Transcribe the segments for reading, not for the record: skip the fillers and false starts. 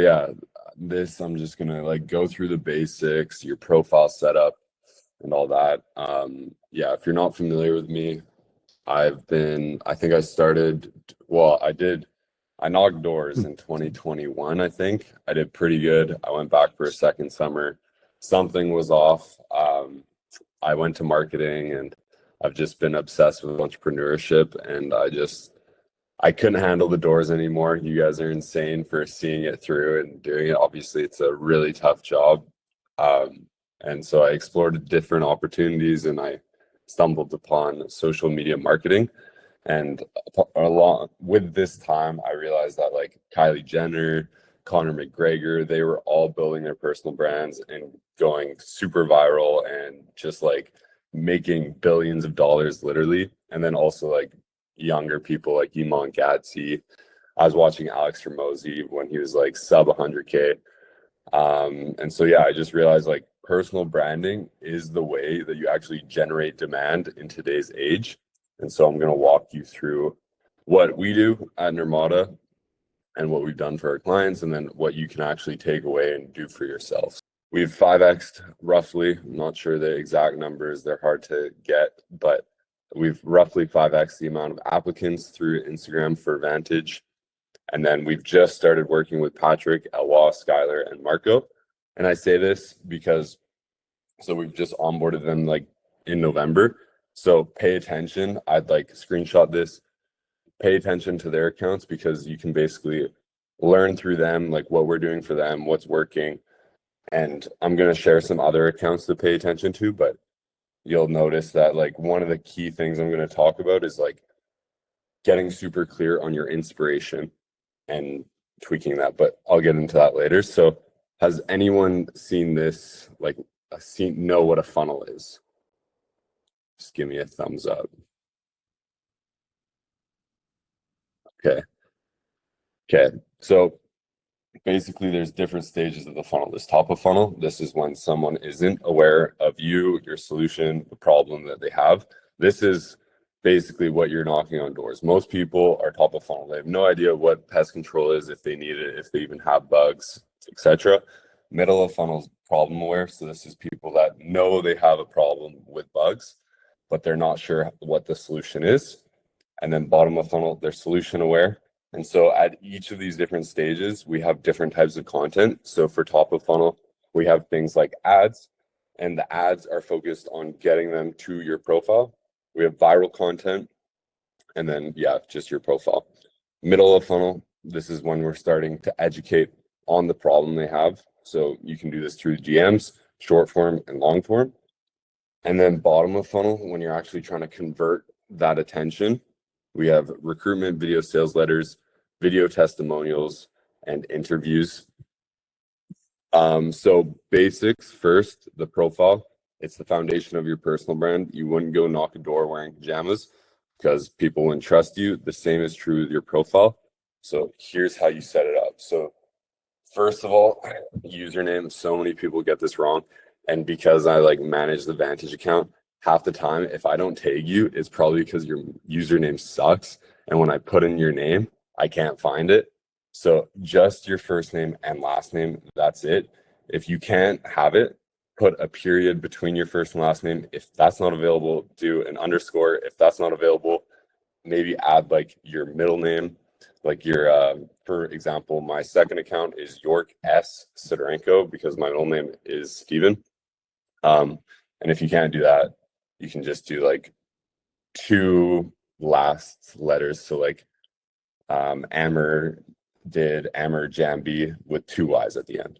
yeah, this I'm just gonna like go through the basics, your profile setup and all that. Yeah, if you're not familiar with me, I think I started, well, I knocked doors in 2021, I think. I did pretty good. I went back for a second summer. Something was off. I went to marketing and I've just been obsessed with entrepreneurship and I couldn't handle the doors anymore. You guys are insane for seeing it through and doing it. Obviously, it's a really tough job. And so I explored different opportunities and I stumbled upon social media marketing. And along with this time, I realized that like Kylie Jenner, Conor McGregor, they were all building their personal brands and going super viral and just like making billions of dollars literally. And then also like younger people like Iman Gadzhi. I was watching Alex Hormozi when he was like sub 100K. And so, yeah, I just realized like personal branding is the way that you actually generate demand in today's age. And so I'm going to walk you through what we do at Nirmata and what we've done for our clients, and then what you can actually take away and do for yourself. We've 5x'd roughly. I'm not sure the exact numbers. They're hard to get, but we've roughly 5x'd the amount of applicants through Instagram for Vantage. And then we've just started working with Patrick, Elwha, Skylar, and Marco. And I say this because, so we've just onboarded them like in November. So pay attention. I'd like screenshot this. Pay attention to their accounts because you can basically learn through them, like what we're doing for them, what's working. And I'm going to share some other accounts to pay attention to, but you'll notice that like one of the key things I'm going to talk about is like getting super clear on your inspiration and tweaking that, but I'll get into that later. So has anyone seen this, like know what a funnel is? Just give me a thumbs up. Okay. So basically there's different stages of the funnel. This top of funnel, this is when someone isn't aware of you, your solution, the problem that they have. This is basically what you're knocking on doors. Most people are top of funnel. They have no idea what pest control is, if they need it, if they even have bugs, etc. Middle of funnel is problem aware. So this is people that know they have a problem with bugs, but they're not sure what the solution is. And then bottom of funnel, they're solution aware. And so at each of these different stages, we have different types of content. So for top of funnel, we have things like ads, and the ads are focused on getting them to your profile. We have viral content, and then, yeah, just your profile. Middle of funnel, this is when we're starting to educate on the problem they have. So you can do this through GMs, short form and long form. And then bottom of funnel, when you're actually trying to convert that attention, we have recruitment, video sales letters, video testimonials, and interviews. So basics first, the profile. It's the foundation of your personal brand. You wouldn't go knock a door wearing pajamas because people wouldn't trust you. The same is true with your profile. So here's how you set it up. So first of all, username. So many people get this wrong. And because I like manage the Vantage account, half the time, if I don't tag you, it's probably because your username sucks. And when I put in your name, I can't find it. So just your first name and last name, that's it. If you can't have it, put a period between your first and last name. If that's not available, do an underscore. If that's not available, maybe add like your middle name, like your, for example, my second account is York S. Sidorenko because my middle name is Steven. And if you can't do that, you can just do like two last letters. So like Amr Jambi with two Y's at the end.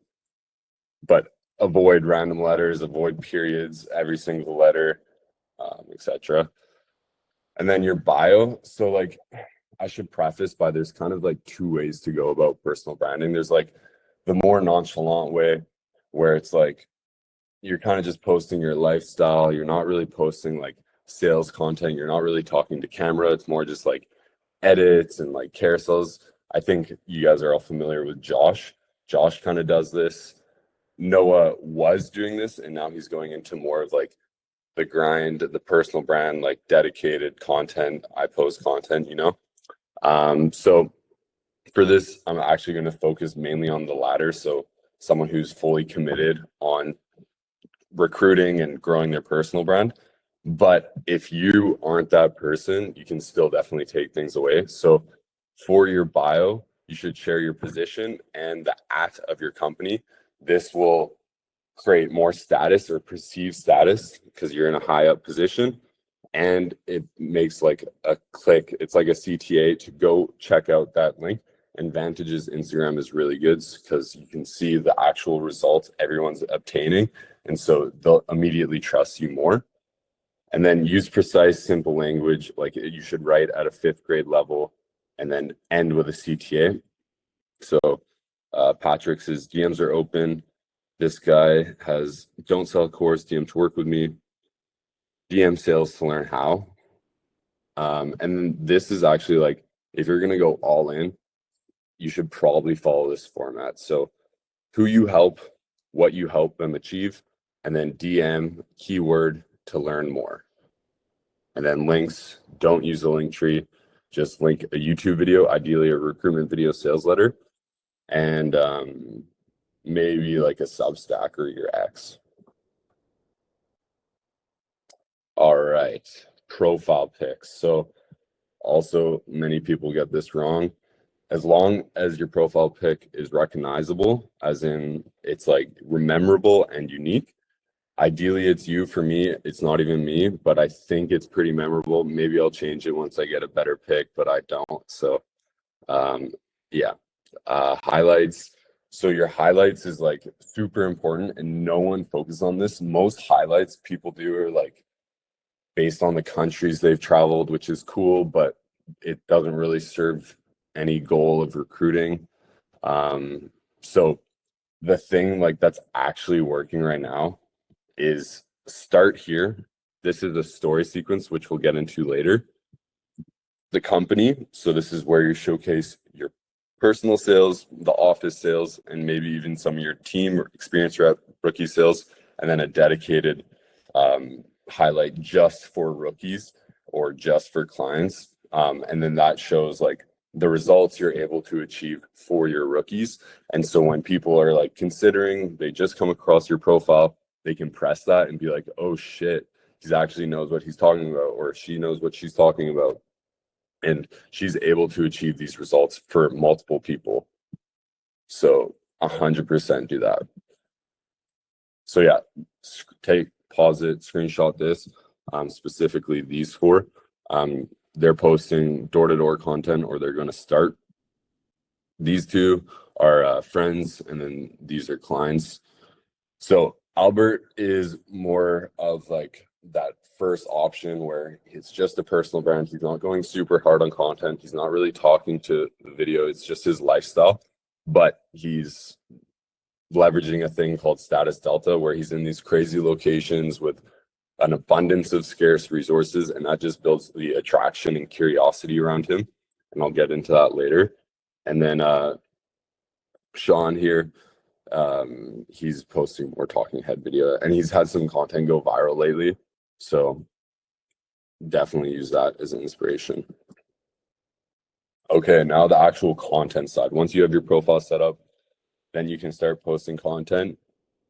But avoid random letters, avoid periods, every single letter, etc. And then your bio. So like I should preface by there's kind of like two ways to go about personal branding. There's like the more nonchalant way where it's like you're kind of just posting your lifestyle. You're not really posting like sales content. You're not really talking to camera. It's more just like edits and like carousels. I think you guys are all familiar with Josh. Josh kind of does this. Noah was doing this, and now he's going into more of like the grind, the personal brand, like dedicated content. I post content, you know. So For this, I'm actually going to focus mainly on the latter. So someone who's fully committed on recruiting and growing their personal brand. But if you aren't that person, you can still definitely take things away. So for your bio, you should share your position and the @ of your company. This will create more status or perceived status because you're in a high up position, and it makes like a click. It's like a CTA to go check out that link. And Vantage's Instagram is really good because you can see the actual results everyone's obtaining, and so they'll immediately trust you more. And then use precise, simple language. Like you should write at a 5th grade level and then end with a CTA. So Patrick's DMs are open. This guy has don't sell a course, DM to work with me, DM sales to learn how. And then this is actually like, if you're going to go all in, you should probably follow this format. So who you help, what you help them achieve, and then DM keyword to learn more. And then links, don't use the link tree, just link a YouTube video, ideally a recruitment video sales letter, and maybe like a Substack or your X. All right, profile pics. So also many people get this wrong. As long as your profile pic is recognizable, as in it's like memorable and unique, ideally it's you. For me, it's not even me, but I think it's pretty memorable. Maybe I'll change it once I get a better pic, but I don't. So yeah, highlights. So your highlights is like super important, and no one focuses on this. Most highlights people do are like based on the countries they've traveled, which is cool, but it doesn't really serve any goal of recruiting. So the thing like that's actually working right now is start here. This is a story sequence, which we'll get into later. The company. So this is where you showcase your personal sales, the office sales, and maybe even some of your team or experience rep rookie sales, and then a dedicated highlight just for rookies or just for clients. And then that shows like the results you're able to achieve for your rookies. And so when people are like considering, they just come across your profile, they can press that and be like, oh shit, he actually knows what he's talking about, or she knows what she's talking about. And she's able to achieve these results for multiple people. So 100% do that. So yeah, pause it, screenshot this, specifically these 4. They're posting door-to-door content, or they're going to start. These 2 are friends, and then these are clients. So Albert is more of like that first option where it's just a personal brand. He's not going super hard on content. He's not really talking to the video. It's just his lifestyle, but he's leveraging a thing called Status Delta, where he's in these crazy locations with an abundance of scarce resources, and that just builds the attraction and curiosity around him. And I'll get into that later. And then Sean here, he's posting more talking head video, and he's had some content go viral lately. So definitely use that as an inspiration. Okay, now the actual content side. Once you have your profile set up, then you can start posting content.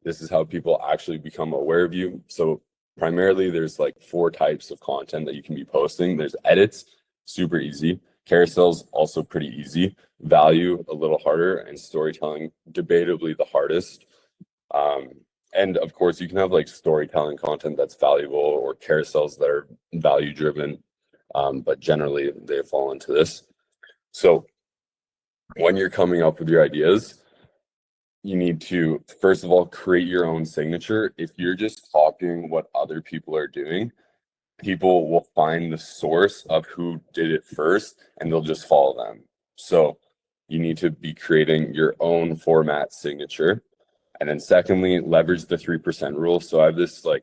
This is how people actually become aware of you. So primarily there's like 4 types of content that you can be posting. There's edits, super easy. Carousels, also pretty easy. Value, a little harder. And storytelling, debatably the hardest. And of course, you can have like storytelling content that's valuable, or carousels that are value driven. But generally they fall into this. So when you're coming up with your ideas, you need to, first of all, create your own signature. If you're just copying what other people are doing, people will find the source of who did it first, and they'll just follow them. So you need to be creating your own format signature. And then secondly, leverage the 3% rule. So I have this like,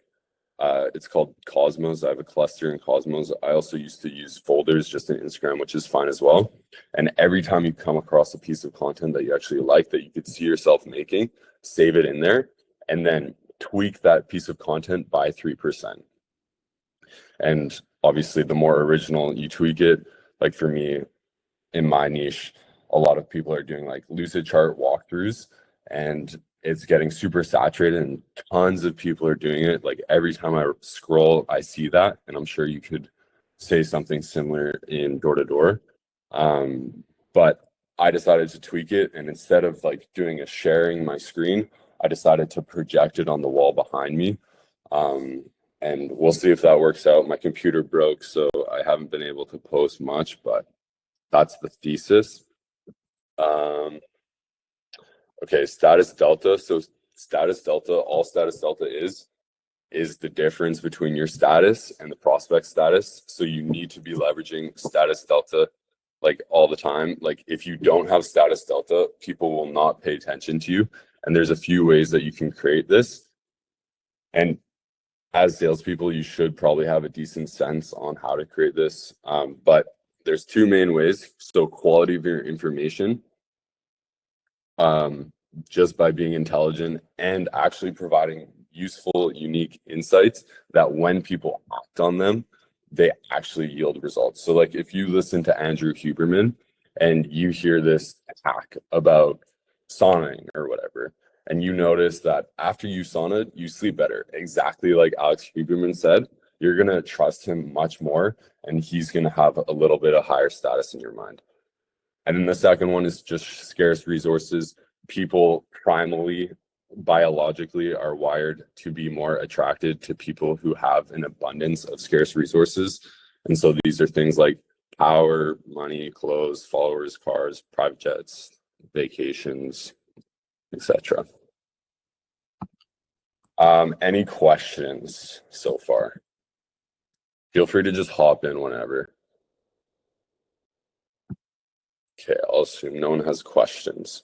it's called Cosmos. I have a cluster in Cosmos. I also used to use folders just in Instagram, which is fine as well. And every time you come across a piece of content that you actually like, that you could see yourself making, save it in there, and then tweak that piece of content by 3%. And obviously the more original you tweak it, like for me in my niche, a lot of people are doing like Lucidchart walkthroughs, and it's getting super saturated, and tons of people are doing it. Like every time I scroll, I see that, and I'm sure you could say something similar in door to door. But I decided to tweak it, and instead of like doing a sharing my screen, I decided to project it on the wall behind me. And we'll see if that works out. My computer broke, so I haven't been able to post much, but that's the thesis. Okay, status delta. So status delta, all status delta is the difference between your status and the prospect status. So you need to be leveraging status delta like all the time. Like if you don't have status delta, people will not pay attention to you. And there's a few ways that you can create this. And as salespeople, you should probably have a decent sense on how to create this. But there's two main ways. So quality of your information, just by being intelligent and actually providing useful, unique insights that when people act on them, they actually yield results. So like if you listen to Andrew Huberman and you hear this hack about sauning or whatever, and you notice that after you sauna, you sleep better, exactly like Alex Huberman said, you're going to trust him much more, and he's going to have a little bit of higher status in your mind. And then the second one is just scarce resources. People primally, biologically, are wired to be more attracted to people who have an abundance of scarce resources. And so these are things like power, money, clothes, followers, cars, private jets, vacations, etc. Any questions so far? Feel free to just hop in whenever. Okay, I'll assume no one has questions.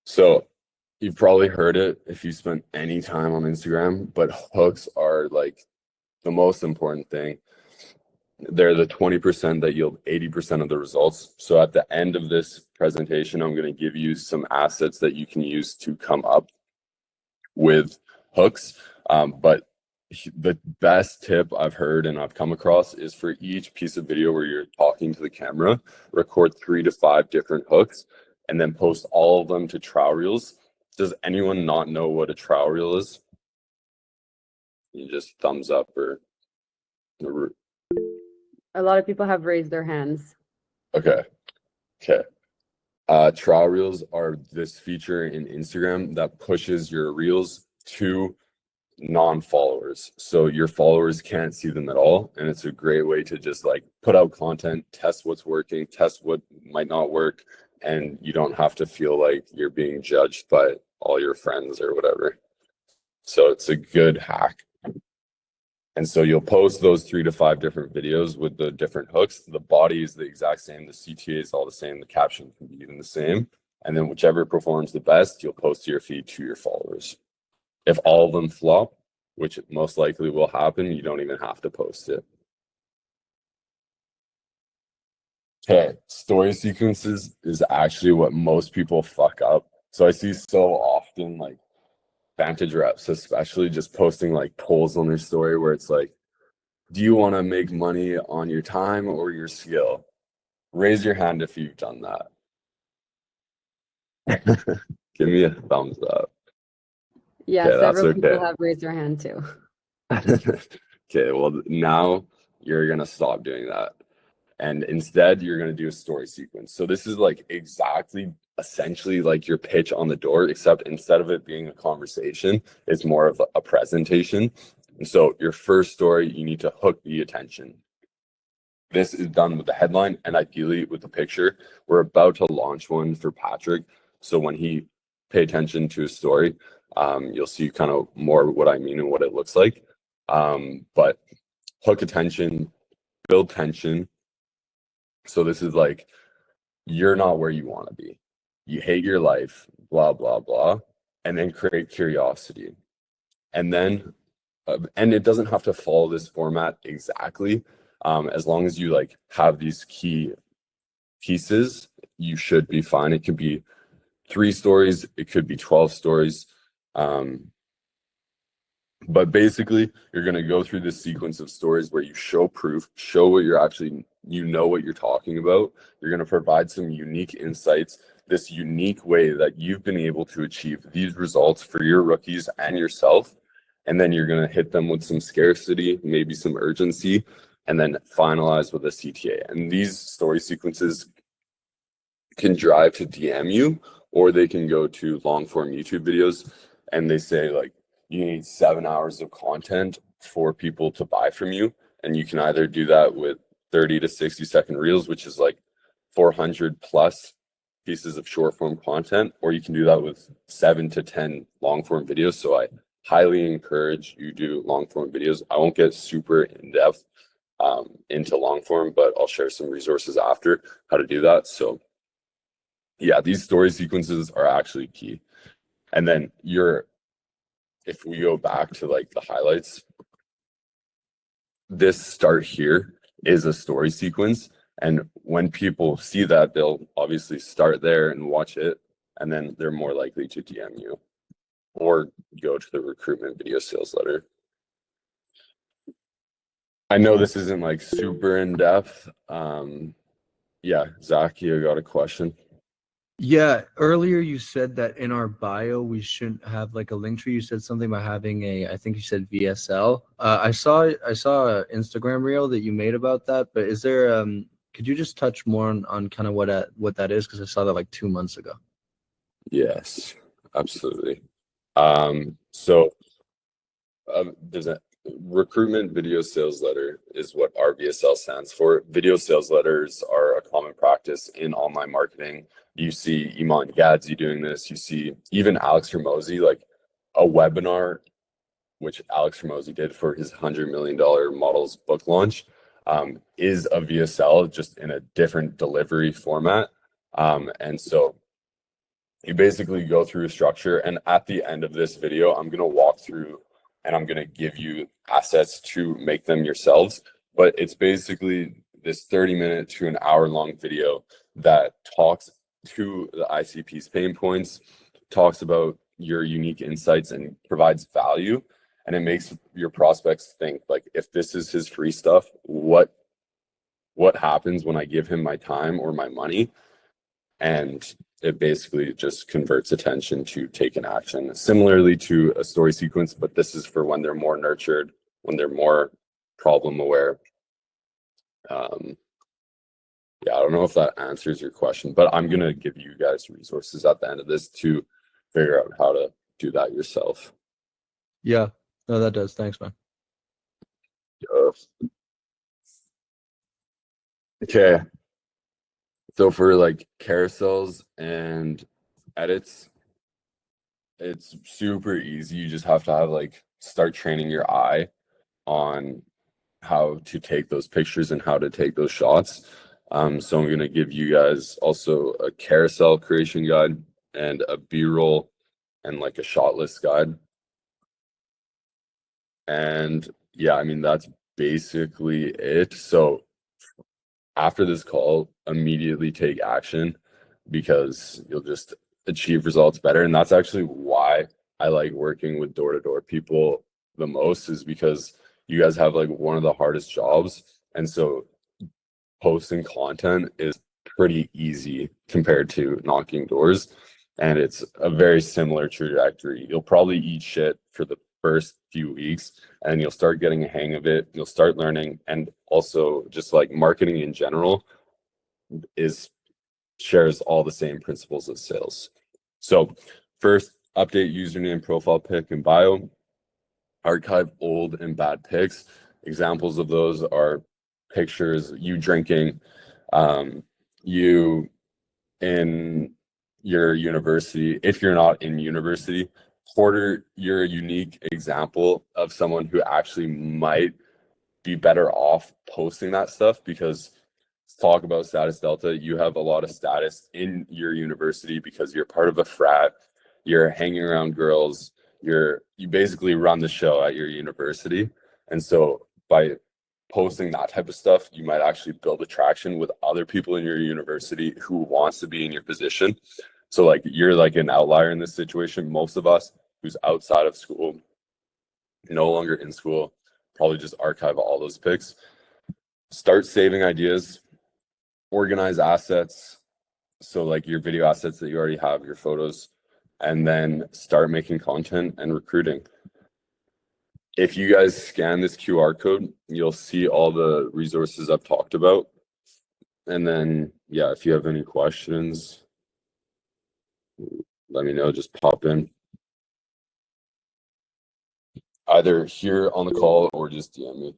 So you've probably heard it if you spent any time on Instagram, but hooks are like the most important thing. They're the 20% that yield 80% of the results. So at the end of this presentation, I'm going to give you some assets that you can use to come up with hooks. But the best tip I've heard and I've come across is for each piece of video where you're talking to the camera, record 3 to 5 different hooks and then post all of them to Trow Reels. Does anyone not know what a Trow Reel is? You just thumbs up or a lot of people have raised their hands. Okay. Trow Reels are this feature in Instagram that pushes your reels to non-followers, so your followers can't see them at all, and it's a great way to just like put out content, test what's working, test what might not work, and you don't have to feel like you're being judged by all your friends or whatever. So it's a good hack. And so you'll post those 3 to 5 different videos with the different hooks. The body is the exact same, the CTA is all the same, the caption can be even the same, and then whichever performs the best, you'll post to your feed to your followers. If all of them flop, which most likely will happen, you don't even have to post it. Okay, story sequences is actually what most people fuck up. So I see so often like Vantage reps, especially just posting like polls on their story where it's like, do you want to make money on your time or your skill? Raise your hand if you've done that. Give me a thumbs up. Yeah, Okay, several people have raised their hand too. Okay, well now you're gonna stop doing that. And instead you're gonna do a story sequence. So this is like exactly essentially like your pitch on the door, except instead of it being a conversation, it's more of a presentation. And so your first story, you need to hook the attention. This is done with the headline and ideally with the picture. We're about to launch one for Patrick. So when he pay attention to his story, you'll see kind of more what I mean and what it looks like. But hook attention, build tension. So this is like, you're not where you want to be. You hate your life, blah, blah, blah, and then create curiosity. And then, and it doesn't have to follow this format exactly. As long as you like have these key pieces, you should be fine. It could be 3 stories, it could be 12 stories. But basically, you're going to go through this sequence of stories where you show proof, show what you're actually you know what you're talking about. You're going to provide some unique insights, this unique way that you've been able to achieve these results for your rookies and yourself. And then you're going to hit them with some scarcity, maybe some urgency, and then finalize with a CTA. And these story sequences can drive to DM you, or they can go to long form YouTube videos and they say like, you need 7 hours of content for people to buy from you. And you can either do that with 30 to 60-second reels, which is like 400 plus pieces of short form content, or you can do that with 7 to 10 long form videos. So I highly encourage you do long form videos. I won't get super in depth into long form, but I'll share some resources after how to do that. So yeah, these story sequences are actually key. And then if we go back to like the highlights, this start here is a story sequence. And when people see that, they'll obviously start there and watch it. And then they're more likely to DM you or go to the recruitment video sales letter. I know this isn't like super in depth. Yeah, Zach, you got a question? Yeah, earlier you said that in our bio we shouldn't have like a link tree. You said something about having I think you said VSL. I saw an Instagram reel that you made about that, but is there could you just touch more on kind of what that is? Because I saw that like 2 months ago. Yes, absolutely. So there's a recruitment video sales letter is what RVSL stands for. Video sales letters are a common practice in online marketing. You see Iman Gadzi doing this. You see even Alex Hormozi, like a webinar, which Alex Hormozi did for his $100 million models book launch, is a VSL, just in a different delivery format. And so you basically go through a structure, and at the end of this video, I'm going to walk through and I'm going to give you assets to make them yourselves. But it's basically this 30-minute to an hour-long video that talks to the ICP's pain points, talks about your unique insights, and provides value. And it makes your prospects think, like, if this is his free stuff, what happens when I give him my time or my money? And it basically just converts attention to taking action, similarly to a story sequence, but this is for when they're more nurtured, when they're more problem aware. Yeah, I don't know if that answers your question, but I'm going to give you guys resources at the end of this to figure out how to do that yourself. Yeah, no, that does. Thanks, man. Okay. So for like carousels and edits, it's super easy. You just have to have start training your eye on how to take those pictures and how to take those shots. So I'm going to give you guys also a carousel creation guide and a B-roll and like a shot list guide. And yeah, I mean, that's basically it. So after this call, immediately take action, because you'll just achieve results better. And that's actually why I like working with door-to-door people the most, is because you guys have like one of the hardest jobs. And so posting content is pretty easy compared to knocking doors. And it's a very similar trajectory. You'll probably eat shit for the first few weeks, and you'll start getting a hang of it. You'll start learning. And also just like marketing in general shares all the same principles as sales. So first, update username, profile pic, and bio. Archive old and bad pics. Examples of those are pictures you drinking, you in your university. If you're not in university, Porter, you're a unique example of someone who actually might be better off posting that stuff, because talk about status delta, you have a lot of status in your university because you're part of a frat, you're hanging around girls, you basically run the show at your university. And so by posting that type of stuff, you might actually build attraction with other people in your university who wants to be in your position. So like you're like an outlier in this situation. Most of us who's outside of school, no longer in school, probably just archive all those pics. start saving ideas, organize assets. So like your video assets that you already have, your photos, and then start making content and recruiting. If you guys scan this QR code, you'll see all the resources I've talked about. And then, yeah, if you have any questions, let me know, just pop in. Either here on the call or just DM me.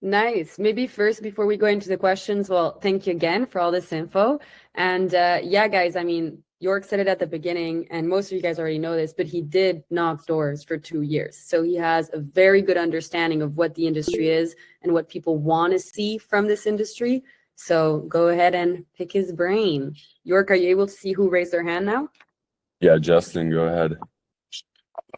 Nice. Maybe first, before we go into the questions, well, thank you again for all this info. And yeah, guys, I mean, York said it at the beginning, and most of you guys already know this, but he did knock doors for 2 years. So he has a very good understanding of what the industry is and what people want to see from this industry. So go ahead and pick his brain. York, are you able to see who raised their hand now? Yeah, Justin, go ahead.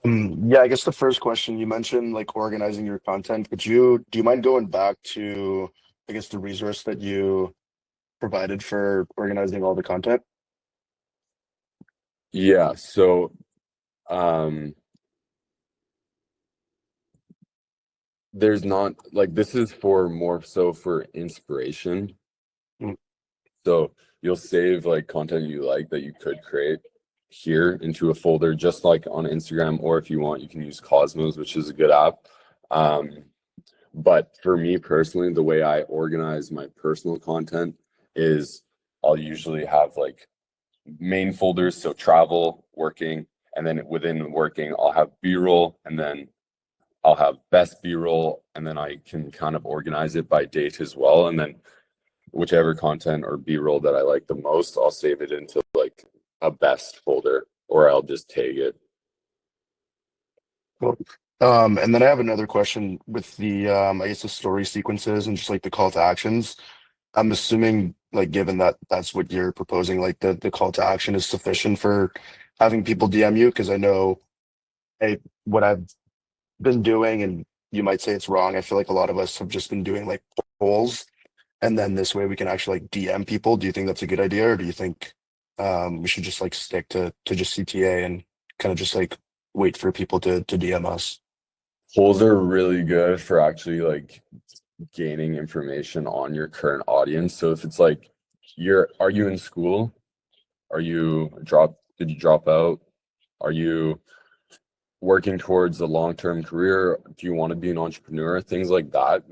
Yeah, I guess the first question you mentioned, like organizing your content. Do you mind going back to, I guess, the resource that you provided for organizing all the content? Yeah, so there's not like, this is for more so for inspiration. Mm. So you'll save like content you like that you could create here into a folder, just like on Instagram, or if you want, you can use Cosmos, which is a good app. But for me personally, the way I organize my personal content is I'll usually have like main folders, so travel, working, and then within working, I'll have B-roll, and then I'll have best B-roll, and then I can kind of organize it by date as well. And then whichever content or B-roll that I like the most, I'll save it into like a best folder, or I'll just tag it. Cool. And then I have another question with the I guess the story sequences and just like the call to actions. I'm assuming, like, given that that's what you're proposing, like the call to action is sufficient for having people DM you, because I know what I've been doing, and you might say it's wrong. I feel like a lot of us have just been doing like polls, and then this way we can actually like DM people. Do you think that's a good idea, or do you think we should just like stick to just CTA and kind of just like wait for people to DM us? Polls are really good for actually like gaining information on your current audience. So if it's like, are you in school? Did you drop out? Are you working towards a long-term career? Do you want to be an entrepreneur? Things like that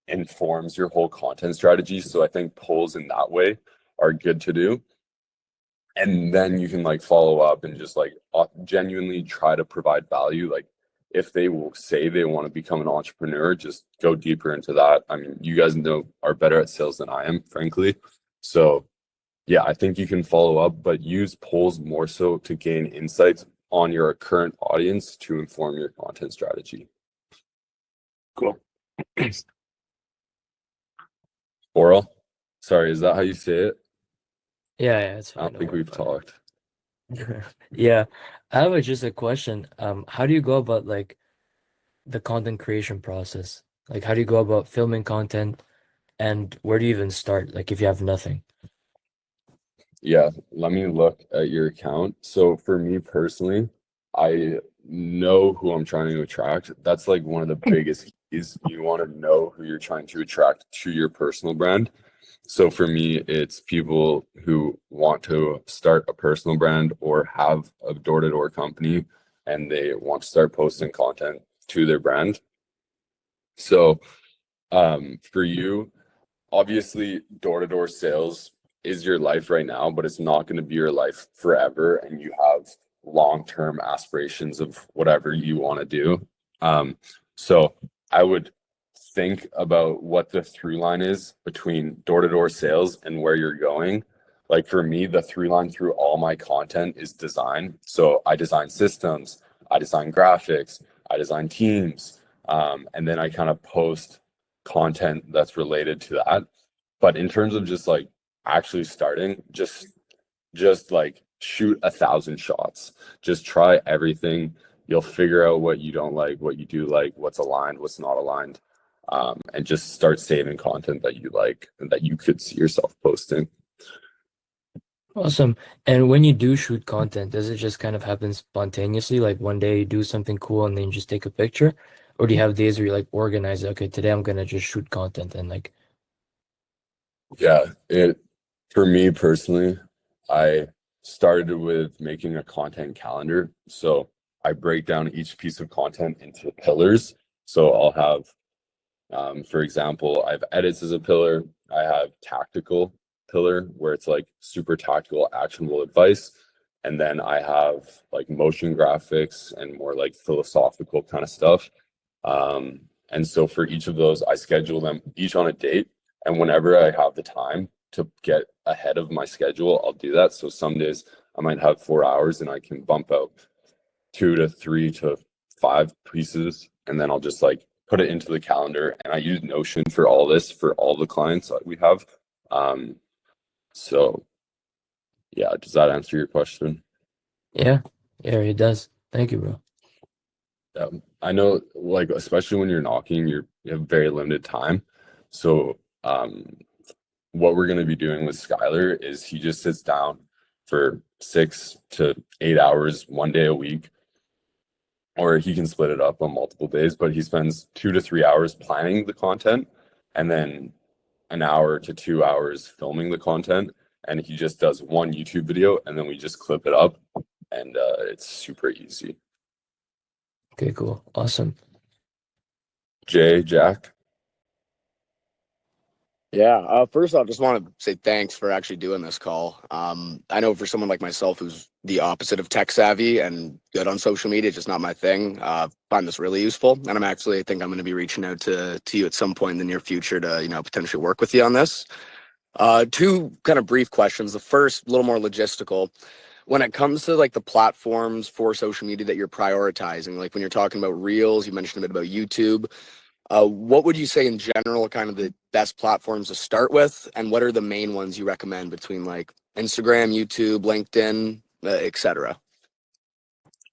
informs your whole content strategy. So I think polls in that way are good to do. And then you can like follow up and just like genuinely try to provide value. Like if they will say they want to become an entrepreneur, just go deeper into that. I mean, you guys are better at sales than I am, frankly. So yeah, I think you can follow up, but use polls more so to gain insights on your current audience to inform your content strategy. Cool. Oral? Sorry, is that how you say it? Yeah, it's I fine. don't think we've talked. Yeah, I have just a question. How do you go about like the content creation process? Like, how do you go about filming content, and where do you even start? Like, if you have nothing. Yeah, let me look at your account. So for me personally, I know who I'm trying to attract. That's like one of the biggest keys. You want to know who you're trying to attract to your personal brand. So for me, it's people who want to start a personal brand or have a door-to-door company, and they want to start posting content to their brand. So for you, obviously door-to-door sales is your life right now, but it's not going to be your life forever, and you have long-term aspirations of whatever you want to do. So I would think about what the through line is between door-to-door sales and where you're going. Like for me, the through line through all my content is design. So I design systems, I design graphics, I design teams, and then I kind of post content that's related to that. But in terms of just like actually starting, just like shoot 1,000 shots. Just try everything. You'll figure out what you don't like, what you do like, what's aligned, what's not aligned, and just start saving content that you like and that you could see yourself posting. Awesome. And when you do shoot content, does it just kind of happen spontaneously? Like one day you do something cool and then you just take a picture? Or do you have days where you like organize, okay, today I'm gonna just shoot content and like, Yeah, for me personally, I started with making a content calendar. So I break down each piece of content into pillars. So I'll have, for example, I have edits as a pillar. I have tactical pillar where it's like super tactical, actionable advice. And then I have like motion graphics and more like philosophical kind of stuff. And so for each of those, I schedule them each on a date. And whenever I have the time to get ahead of my schedule, I'll do that. So some days I might have 4 hours and I can bump out 2 to 3 to 5 pieces. And then I'll just like put it into the calendar. And I use Notion for all this for all the clients that we have. So yeah, does that answer your question? yeah, it does. Thank you, bro. I know, like, especially when you're knocking, you have very limited time. So what we're going to be doing with Skylar is he just sits down for 6 to 8 hours, 1 day a week, or he can split it up on multiple days, but he spends 2 to 3 hours planning the content and then an hour to 2 hours filming the content. And he just does one YouTube video and then we just clip it up and it's super easy. Okay, cool. Awesome. Jack? Yeah, first off, just want to say thanks for actually doing this call. I know for someone like myself who's the opposite of tech savvy and good on social media, just not my thing, find this really useful. And I think I'm going to be reaching out to you at some point in the near future to, potentially work with you on this. 2 kind of brief questions. The first, a little more logistical. When it comes to like the platforms for social media that you're prioritizing, like when you're talking about Reels, you mentioned a bit about YouTube. What would you say in general, kind of the best platforms to start with, and what are the main ones you recommend between like Instagram, YouTube, LinkedIn, etc.?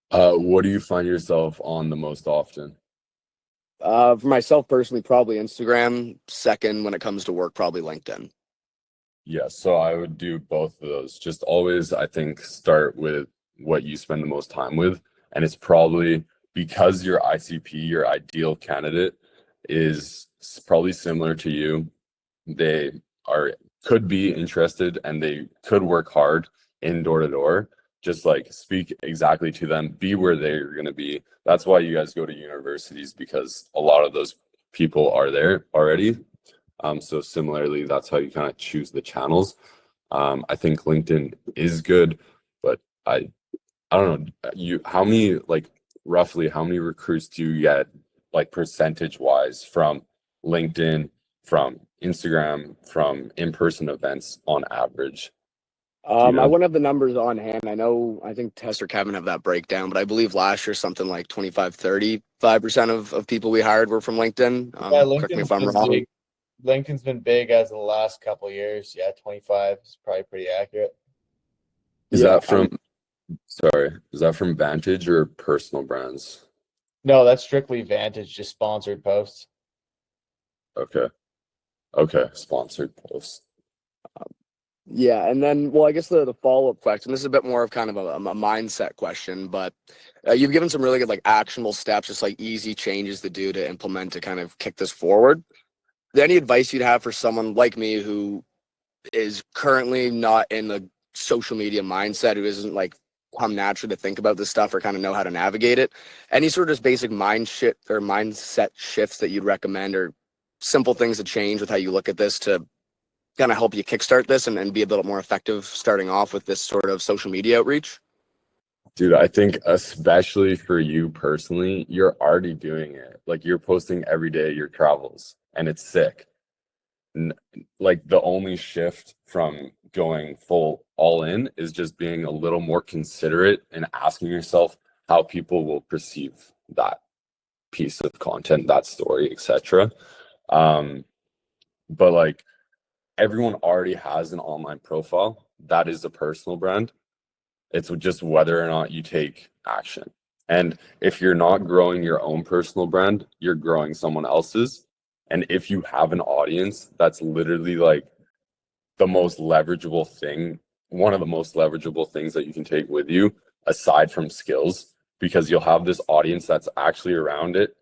What do you find yourself on the most often? For myself personally, probably Instagram. Second, when it comes to work, probably LinkedIn. Yeah, so I would do both of those. Just always, I think, start with what you spend the most time with. And it's probably because your ICP, your ideal candidate, is probably similar to you. They could be interested and they could work hard in door to door. Just like speak exactly to them, be where they're going to be. That's why you guys go to universities, because a lot of those people are there already. So similarly, that's how you kind of choose the channels. I think LinkedIn is good, but I don't know, roughly how many recruits do you get, like percentage wise, from LinkedIn, from Instagram, from in-person events on average? I wouldn't have the numbers on hand. I think Tess or Kevin have that breakdown, but I believe last year something like 35% of people we hired were from LinkedIn. Correct me if I'm wrong. LinkedIn's been big as of the last couple of years. Yeah, 25 is probably pretty accurate. Is that from Vantage or personal brands? No, that's strictly Vantage, just sponsored posts. Okay, sponsored posts. Yeah, and then, well, I guess the follow-up question, this is a bit more of kind of a mindset question, but you've given some really good like actionable steps, just like easy changes to do to implement to kind of kick this forward. Any advice you'd have for someone like me who is currently not in the social media mindset, who isn't like come naturally to think about this stuff or kind of know how to navigate it? Any sort of basic mindset shifts that you'd recommend, or simple things to change with how you look at this to kind of help you kickstart this and be a little more effective starting off with this sort of social media outreach? Dude, I think especially for you personally, you're already doing it. Like you're posting every day your travels and it's sick. Like the only shift from going full all in is just being a little more considerate and asking yourself how people will perceive that piece of content, that story, etc. But like everyone already has an online profile that is a personal brand. It's just whether or not you take action. And if you're not growing your own personal brand, you're growing someone else's. And if you have an audience, that's literally like the most leverageable thing, one of the most leverageable things that you can take with you aside from skills, because you'll have this audience that's actually around it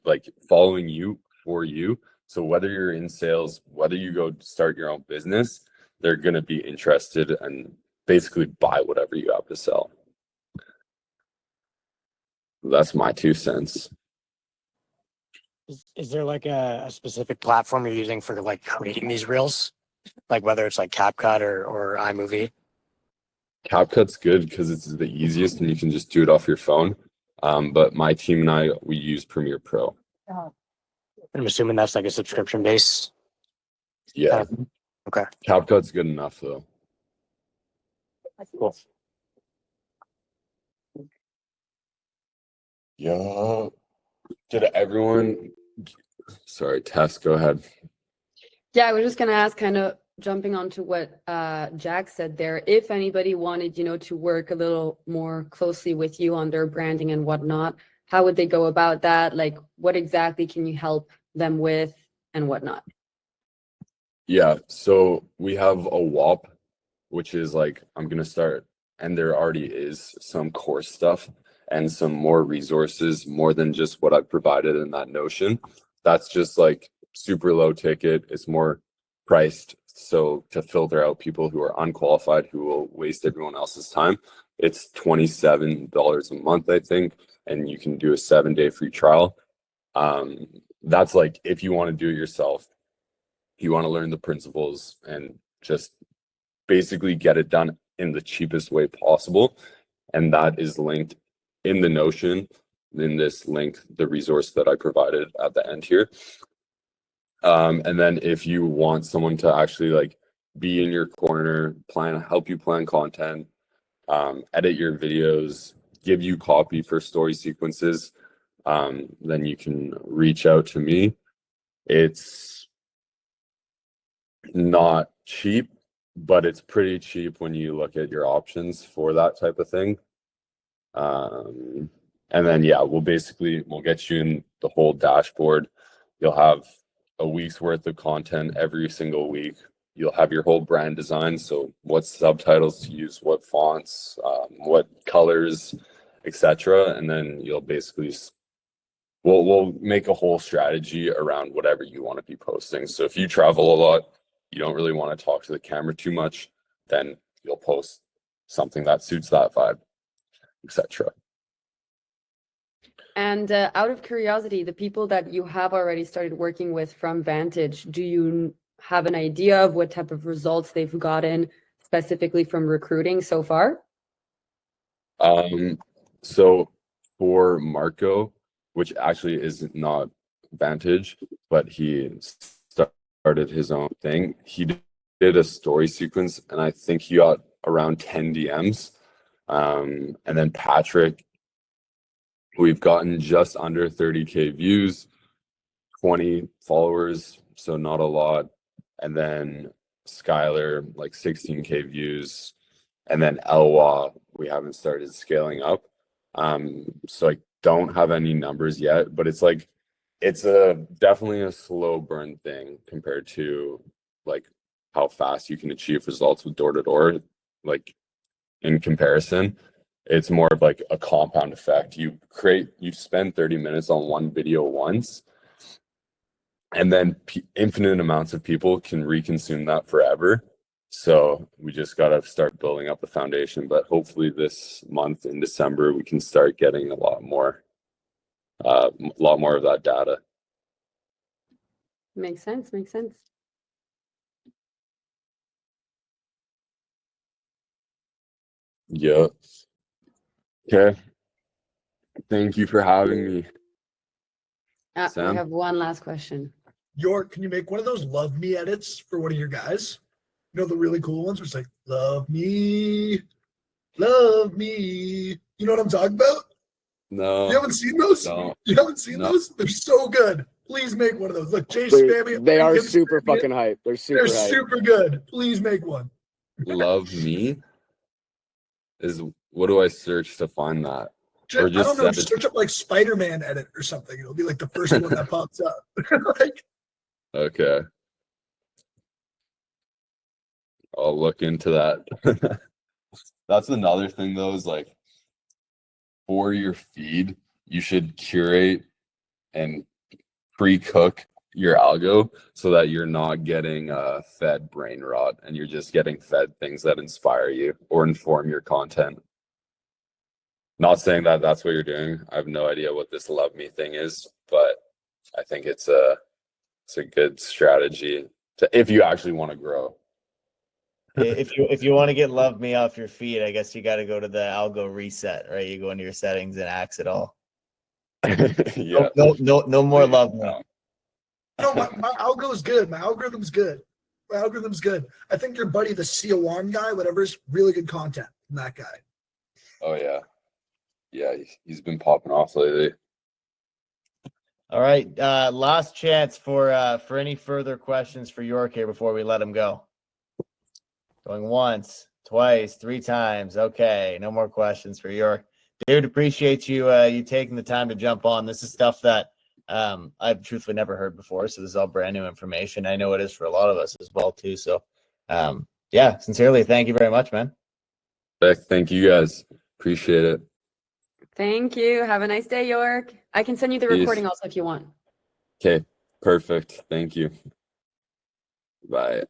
like following you for you. So whether you're in sales, whether you go start your own business, they're going to be interested and basically buy whatever you have to sell. That's my 2 cents. Is there like a specific platform you're using for like creating these reels? Like whether it's like CapCut or iMovie? CapCut's good because it's the easiest and you can just do it off your phone. But my team and I, we use Premiere Pro. I'm assuming that's like a subscription base. Yeah. Okay. CapCut's good enough though. Cool. Yeah. Did everyone? Sorry, Tess, go ahead. Yeah, I was just gonna ask, kind of jumping onto what Jack said there, if anybody wanted, you know, to work a little more closely with you on their branding and whatnot, how would they go about that? Like, what exactly can you help them with and whatnot? Yeah, so we have a WAP, which is like, I'm gonna start, and there already is some course stuff and some more resources, more than just what I've provided in that Notion. That's just like super low ticket. It's more priced so to filter out people who are unqualified, who will waste everyone else's time. It's $27 a month, I think, and you can do a 7-day free trial. That's like if you want to do it yourself, you want to learn the principles and just basically get it done in the cheapest way possible. And that is linked in the Notion, in this link, the resource that I provided at the end here. And then if you want someone to actually like be in your corner, help you plan content, edit your videos, give you copy for story sequences, then you can reach out to me. It's not cheap, but it's pretty cheap when you look at your options for that type of thing. And then, yeah, we'll get you in the whole dashboard. You'll have a week's worth of content every single week. You'll have your whole brand design. So what subtitles to use, what fonts, what colors, etc. And then you'll basically, we'll make a whole strategy around whatever you want to be posting. So if you travel a lot, you don't really want to talk to the camera too much, then you'll post something that suits that vibe, etc. And out of curiosity, the people that you have already started working with from Vantage, do you have an idea of what type of results they've gotten specifically from recruiting so far? So for Marco, which actually is not Vantage, but he started his own thing, he did a story sequence and I think he got around 10 DMs. And then Patrick, we've gotten just under 30K views, 20 followers, so not a lot. And then Skylar, like 16K views. And then Elwa, we haven't started scaling up. So I don't have any numbers yet, but it's definitely a slow burn thing compared to like how fast you can achieve results with door to door. Like in comparison, it's more of like a compound effect. You spend 30 minutes on one video once, and then infinite amounts of people can reconsume that forever. So we just got to start building up the foundation. But hopefully this month in December, we can start getting a lot more of that data. Makes sense. Makes sense. Yeah. Okay. Thank you for having me. We Sam? have one last question. York, can you make one of those love me edits for one of your guys? You know, the really cool ones where it's like, love me. You know what I'm talking about? No. You haven't seen those? No. You haven't seen No. those? They're so good. Please make one of those. Look, Jay Spammy. They are Jim super Spammy, fucking hype. They're super They're hype. super good. Please make one. Love me is, what do I search to find that? Or I just don't know. send Just it- search up like Spider-Man edit or something. It'll be like the first one that pops up. Like, Okay. I'll look into that. That's another thing though, is like for your feed, you should curate and pre-cook your algo so that you're not getting fed brain rot and you're just getting fed things that inspire you or inform your content. Not saying that that's what you're doing. I have no idea what this love me thing is, but I think it's a good strategy to, if you actually want to grow. If you want to get love me off your feet, I guess you got to go to the algo reset, right? You go into your settings and axe it all. Yeah. No more love me. No, my algo is good. My algorithm's good. My algorithm's good. I think your buddy, the CO1 guy, whatever's really good content from that guy. Oh yeah. Yeah, he's been popping off lately. All right. Last chance for any further questions for York here before we let him go. Going once, twice, 3 times. Okay, no more questions for York. Dude, appreciate you you taking the time to jump on. This is stuff that I've truthfully never heard before, so this is all brand new information. I know it is for a lot of us as well too. So, yeah, sincerely, thank you very much, man. Beck, thank you guys. Appreciate it. Thank you. Have a nice day, York. I can send you the Peace. recording also if you want. Okay, perfect. Thank you. Bye.